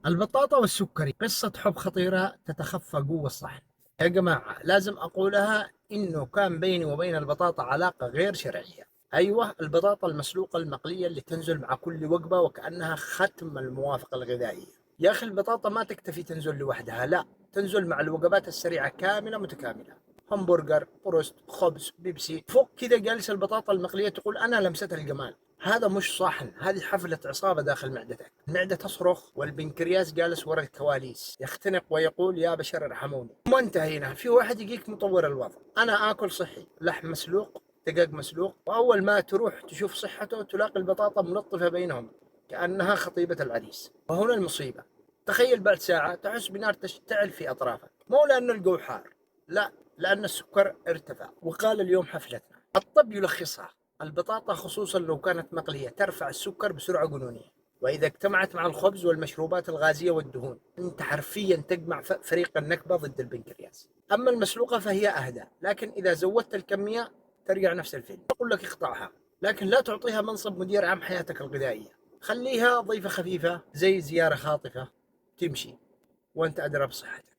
البطاطا والسكري قصة حب خطيرة تتخفى جوا الصحن. يا جماعة لازم أقولها، إنه كان بيني وبين البطاطا علاقة غير شرعية. أيوة، البطاطا المسلوقة المقلية اللي تنزل مع كل وجبة وكأنها ختم الموافقة الغذائية. يا أخي البطاطا ما تكتفي تنزل لوحدها، لا، تنزل مع الوجبات السريعة كاملة متكاملة. همبرجر، بروست، خبز، بيبسي، فوق كذا جالس البطاطا المقلية تقول أنا لمست الجمال. هذا مش صحن، هذه حفلة عصابة داخل معدتك. المعدة تصرخ والبنكرياس جالس ورا الكواليس يختنق ويقول يا بشر ارحموني. وما انتهينا، في واحد يجيك مطور الوضع، أنا آكل صحي، لحم مسلوق، دجاج مسلوق، وأول ما تروح تشوف صحته تلاقي البطاطا ملطفة بينهم كأنها خطيبة العريس. وهنا المصيبة، تخيل بعد ساعة تحس بنار تشتعل في أطرافك، مو لأن الجو حار، لا، لأن السكر ارتفع. وقال اليوم حفلتنا الطب يلخصها: البطاطا خصوصا لو كانت مقلية ترفع السكر بسرعة جنونية، وإذا اجتمعت مع الخبز والمشروبات الغازية والدهون أنت حرفيا تجمع فريق النكبة ضد البنكرياس. أما المسلوقة فهي أهدى، لكن إذا زودت الكمية ترجع نفس الفيلم. أقول لك اقطعها، لكن لا تعطيها منصب مدير عام حياتك الغذائية. خليها ضيفة خفيفة زي زيارة خاطفة، تمشي وأنت أدرى بصحتك.